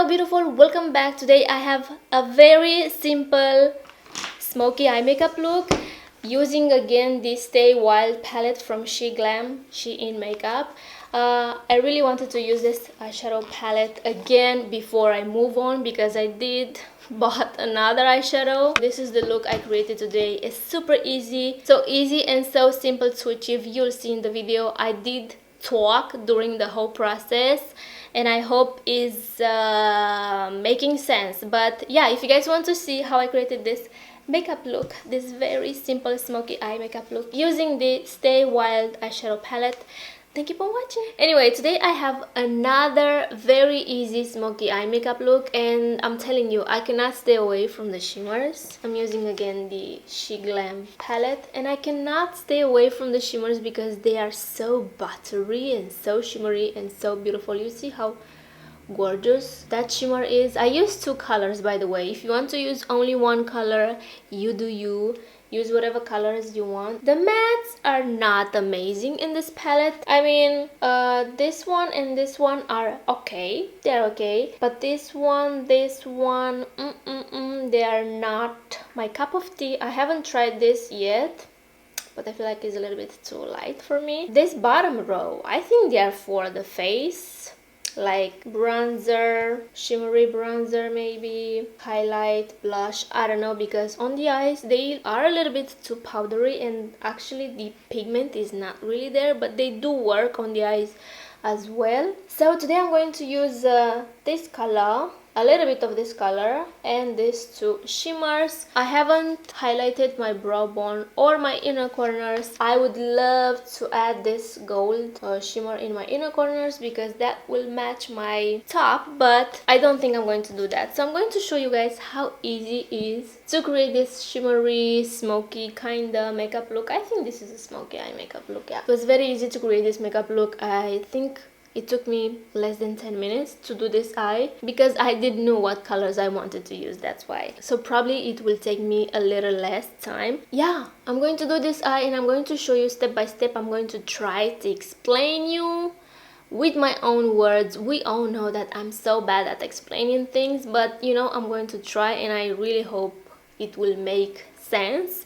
Hello beautiful, welcome back. Today I have a very simple smoky eye makeup look using again the Stay Wild palette from Shein Makeup. I really wanted to use this eyeshadow palette again before I move on because I did bought another eyeshadow. This is the look I created today. It's super easy, so easy and so simple to achieve. You'll see in the video I did talk during the whole process and I hope is making sense. But yeah, if you guys want to see how I created this makeup look, this very simple smoky eye makeup look using the Stay Wild eyeshadow palette, thank you for watching. Anyway, today I have another very easy smoky eye makeup look and I'm telling you, I cannot stay away from the shimmers. I'm using again the Sheglam palette and I cannot stay away from the shimmers because they are so buttery and so shimmery and so beautiful. You see how gorgeous that shimmer is. I use two colors, by the way. If you want to use only one color, you do you. Use whatever colors you want. The mattes are not amazing in this palette. I mean, this one and this one are okay. They're okay. But this one, they are not my cup of tea. I haven't tried this yet, but I feel like it's a little bit too light for me. This bottom row, I think they are for the face. Like bronzer, shimmery bronzer maybe, highlight, blush, I don't know, because on the eyes they are a little bit too powdery and actually the pigment is not really there, but they do work on the eyes as well. So today I'm going to use this color, a little bit of this color, and these two shimmers. I haven't highlighted my brow bone or my inner corners. I would love to add this gold shimmer in my inner corners because that will match my top, but I don't think I'm going to do that. So I'm going to show you guys how easy it is to create this shimmery, smoky kind of makeup look. I think this is a smoky eye makeup look, yeah. It was very easy to create this makeup look. I think it took me less than 10 minutes to do this eye because I didn't know what colors I wanted to use, that's why. So probably it will take me a little less time. Yeah, I'm going to do this eye and I'm going to show you step by step. I'm going to try to explain you with my own words. We all know that I'm so bad at explaining things, but you know, I'm going to try and I really hope it will make sense.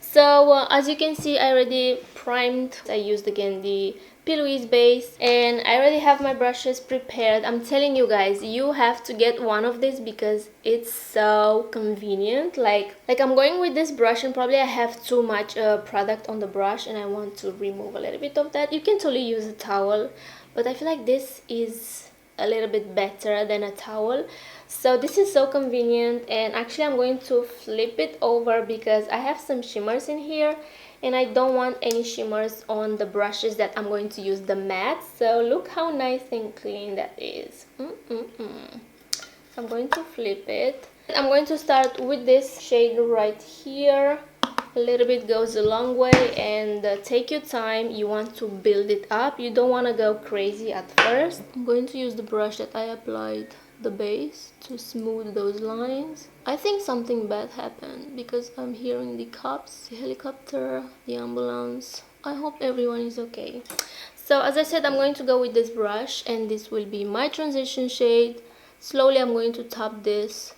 So as you can see, I already primed. I used again the Louise base and I already have my brushes prepared. I'm telling you guys, you have to get one of these because it's so convenient. Like I'm going with this brush and probably I have too much product on the brush and I want to remove a little bit of that. You can totally use a towel, but I feel like this is a little bit better than a towel. So this is so convenient, and actually I'm going to flip it over because I have some shimmers in here and I don't want any shimmers on the brushes that I'm going to use, the matte. So look how nice and clean that is. So I'm going to flip it. I'm going to start with this shade right here. A little bit goes a long way, and take your time. You want to build it up. You don't want to go crazy at first. I'm going to use the brush that I applied the base to smooth those lines. I think something bad happened because I'm hearing the cops, the helicopter, the ambulance. I hope everyone is okay. So as I said, I'm going to go with this brush and this will be my transition shade. Slowly I'm going to tap this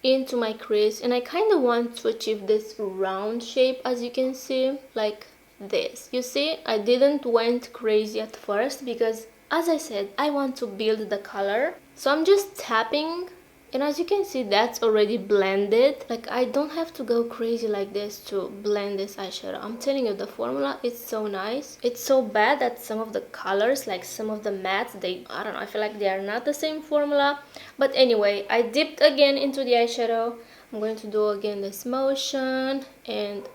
into my crease and I kind of want to achieve this round shape, as you can see, like this. You see, I didn't went crazy at first because, as I said, I want to build the color. So I'm just tapping and as you can see, that's already blended. Like I don't have to go crazy like this to blend this eyeshadow. I'm telling you, the formula is so nice. It's so bad that some of the colors, like some of the mattes, I don't know, I feel like they are not the same formula. But anyway, I dipped again into the eyeshadow. I'm going to do again this motion and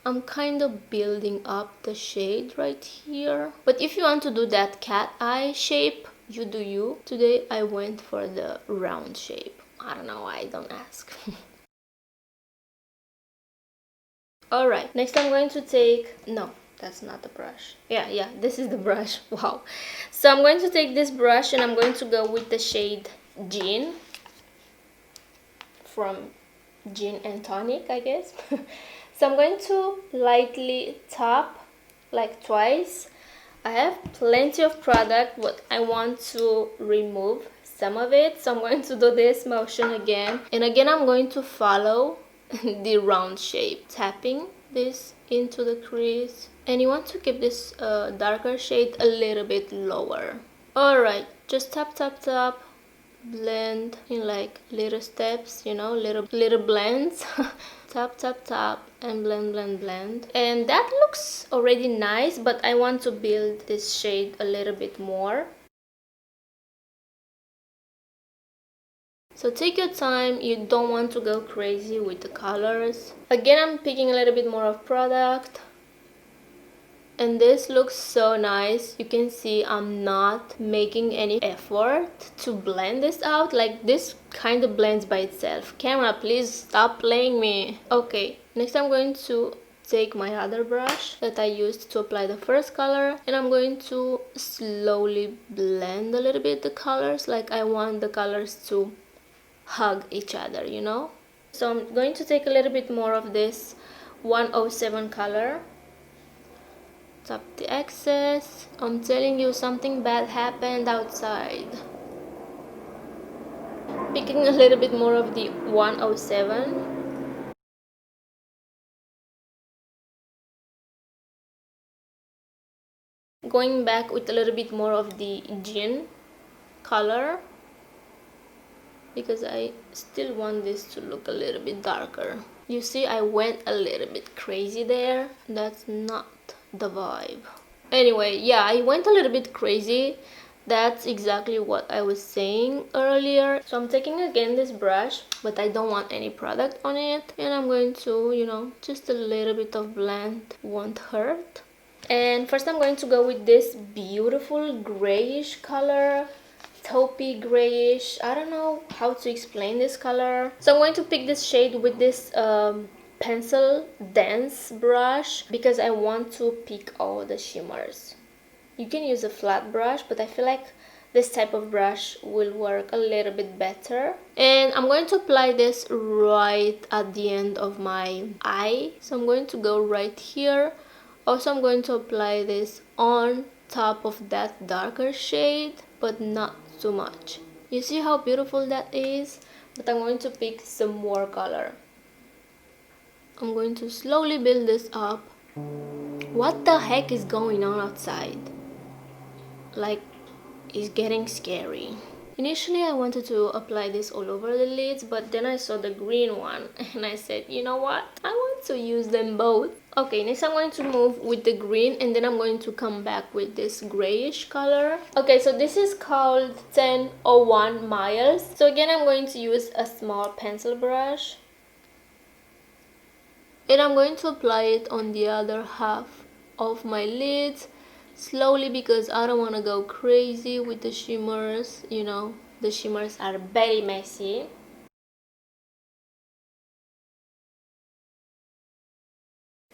I'm kind of building up the shade right here. But if you want to do that cat eye shape, you do you. Today I went for the round shape. I don't know why, don't ask. Alright, next I'm going to take, no, that's not the brush. Yeah, this is the brush. Wow. So I'm going to take this brush and I'm going to go with the shade Gin from Gin and Tonic, I guess. So I'm going to lightly tap like twice. I have plenty of product, but I want to remove some of it. So I'm going to do this motion again, and again I'm going to follow the round shape, tapping this into the crease, and you want to keep this darker shade a little bit lower. Alright, just tap tap tap, blend in like little steps, you know, little blends. Tap tap tap and blend blend blend, and that looks already nice, but I want to build this shade a little bit more. So take your time, you don't want to go crazy with the colors. Again, I'm picking a little bit more of product. And this looks so nice. You can see I'm not making any effort to blend this out. Like, this kind of blends by itself. Camera, please stop playing me. Okay, next I'm going to take my other brush that I used to apply the first color, and I'm going to slowly blend a little bit the colors. Like, I want the colors to hug each other, you know. So I'm going to take a little bit more of this 107 color, tap the excess. I'm telling you, something bad happened outside. Picking a little bit more of the 107. Going back with a little bit more of the gin color, because I still want this to look a little bit darker. You see, I went a little bit crazy there. That's not the vibe. Anyway, yeah, I went a little bit crazy. That's exactly what I was saying earlier. So I'm taking again this brush, but I don't want any product on it, and I'm going to, you know, just a little bit of blend, won't hurt. And first I'm going to go with this beautiful grayish color, taupey grayish. I don't know how to explain this color. So I'm going to pick this shade with this pencil dense brush, because I want to pick all the shimmers. You can use a flat brush, but I feel like this type of brush will work a little bit better. And I'm going to apply this right at the end of my eye. So I'm going to go right here. Also, I'm going to apply this on top of that darker shade, but not too much. You see how beautiful that is? But I'm going to pick some more color. I'm going to slowly build this up. What the heck is going on outside? Like, it's getting scary. Initially I wanted to apply this all over the lids, but then I saw the green one and I said, you know what, I want to use them both. Okay, next I'm going to move with the green, and then I'm going to come back with this grayish color. Okay, so this is called 1001 Miles. So again, I'm going to use a small pencil brush, and I'm going to apply it on the other half of my lids slowly, because I don't want to go crazy with the shimmers. You know, the shimmers are very messy.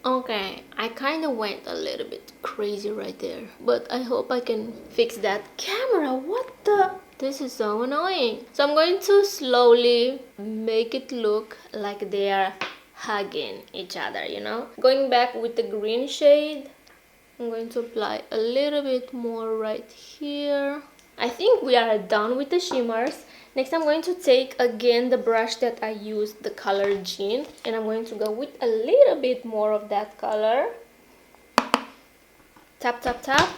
Okay, I kind of went a little bit crazy right there, but I hope I can fix that. Camera, what the? This is so annoying. So I'm going to slowly make it look like they are hugging each other, you know? Going back with the green shade, I'm going to apply a little bit more right here. I think we are done with the shimmers. Next, I'm going to take again the brush that I used, the color Gin, and I'm going to go with a little bit more of that color. Tap, tap, tap.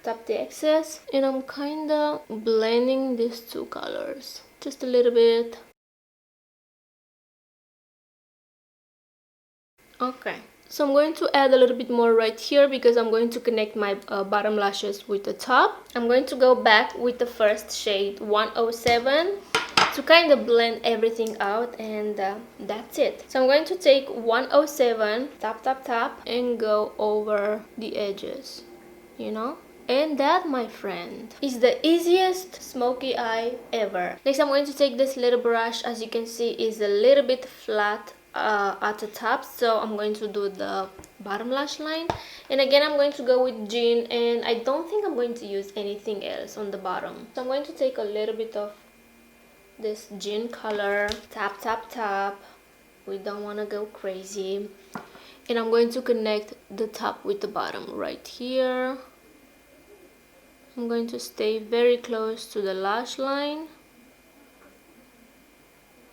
Tap the excess. And I'm kind of blending these two colors. Just a little bit. Okay. So I'm going to add a little bit more right here, because I'm going to connect my bottom lashes with the top. I'm going to go back with the first shade, 107, to kind of blend everything out, and that's it. So I'm going to take 107, tap, tap, tap, and go over the edges, you know? And that, my friend, is the easiest smoky eye ever. Next, I'm going to take this little brush. As you can see, is a little bit flat at the top, so I'm going to do the bottom lash line, and again I'm going to go with Gin, and I don't think I'm going to use anything else on the bottom. So I'm going to take a little bit of this Gin color, tap, tap, tap. We don't want to go crazy, and I'm going to connect the top with the bottom right here. I'm going to stay very close to the lash line,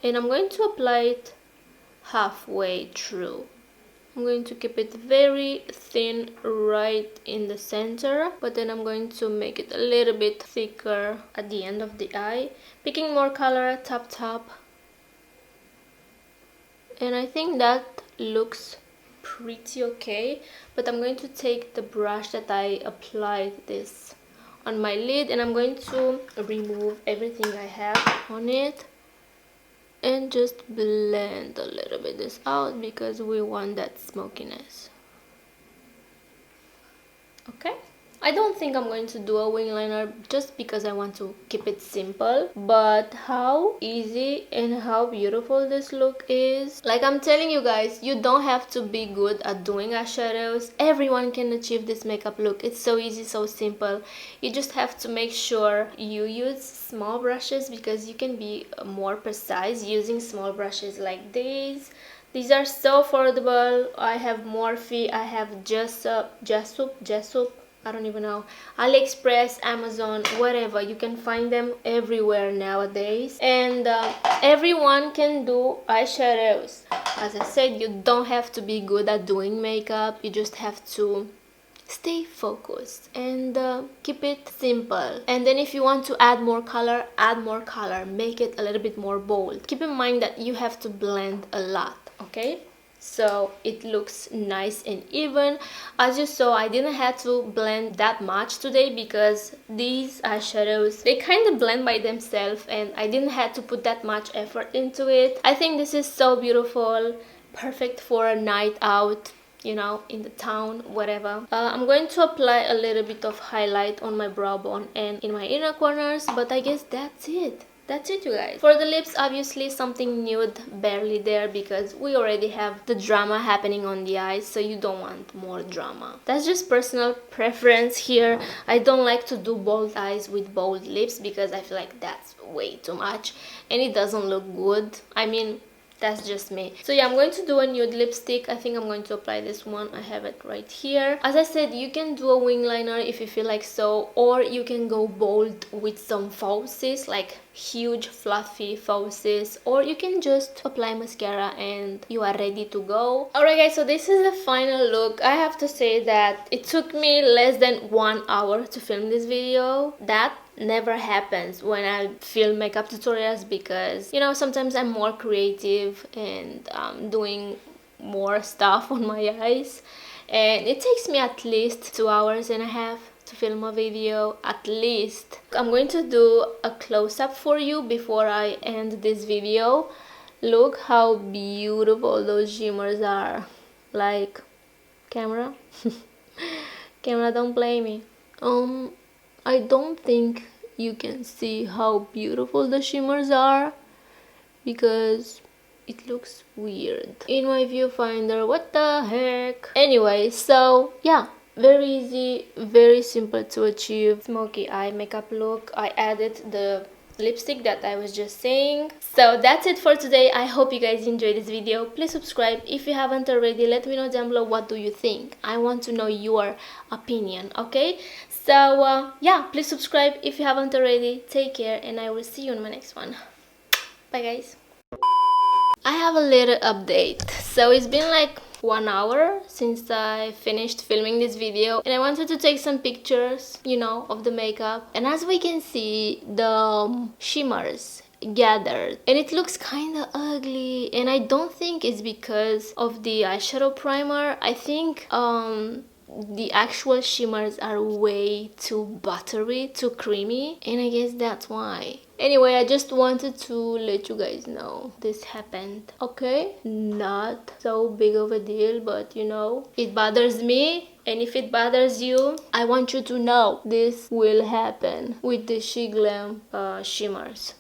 and I'm going to apply it halfway through. I'm going to keep it very thin right in the center, but then I'm going to make it a little bit thicker at the end of the eye, picking more color at top. And I think that looks pretty okay, but I'm going to take the brush that I applied this on my lid, and I'm going to remove everything I have on it and just blend a little bit this out because we want that smokiness. Okay, I don't think I'm going to do a wing liner just because I want to keep it simple, but how easy and how beautiful this look is. Like I'm telling you guys, you don't have to be good at doing eyeshadows. Everyone can achieve this makeup look. It's so easy, so simple. You just have to make sure you use small brushes because you can be more precise using small brushes like these. These are so affordable. I have Morphe, I have Jessup, I don't even know, AliExpress, Amazon, whatever. You can find them everywhere nowadays, and everyone can do eyeshadows. As I said, you don't have to be good at doing makeup. You just have to stay focused and keep it simple. And then if you want to add more color, make it a little bit more bold. Keep in mind that you have to blend a lot, okay, so it looks nice and even. As you saw, I didn't have to blend that much today because these eyeshadows, they kind of blend by themselves and I didn't have to put that much effort into it. I think this is so beautiful, perfect for a night out, you know, in the town, whatever. I'm going to apply a little bit of highlight on my brow bone and in my inner corners, but I guess that's it. That's it, you guys. For the lips, obviously something nude, barely there, because we already have the drama happening on the eyes, so you don't want more drama. That's just personal preference here. I don't like to do bold eyes with bold lips because I feel like that's way too much and it doesn't look good. I mean, that's just me. So yeah, I'm going to do a nude lipstick. I think I'm going to apply this one. I have it right here. As I said, you can do a wing liner if you feel like so, or you can go bold with some falsies, like huge fluffy falsies, or you can just apply mascara and you are ready to go. Alright guys, so this is the final look. I have to say that it took me less than 1 hour to film this video. That never happens when I film makeup tutorials because, you know, sometimes I'm more creative and doing more stuff on my eyes, and it takes me at least 2.5 hours to film a video, at least. I'm going to do a close-up for you before I end this video. Look how beautiful those shimmers are. Like, camera? Camera, don't play me. I don't think you can see how beautiful the shimmers are because it looks weird in my viewfinder. What the heck? Anyway, so yeah, very easy, very simple to achieve smoky eye makeup look. I added the lipstick that I was just saying. So that's it for today. I hope you guys enjoyed this video. Please subscribe if you haven't already. Let me know down below what do you think. I want to know your opinion, okay? So yeah, please subscribe if you haven't already. Take care and I will see you in my next one. Bye guys. I have a little update. So it's been like 1 hour since I finished filming this video and I wanted to take some pictures, you know, of the makeup, and as we can see, the shimmers gathered and it looks kind of ugly, and I don't think it's because of the eyeshadow primer. I think the actual shimmers are way too buttery, too creamy, and I guess that's why. Anyway, I just wanted to let you guys know this happened, okay? Not so big of a deal, but you know, it bothers me, and if it bothers you, I want you to know this will happen with the Sheglam shimmers.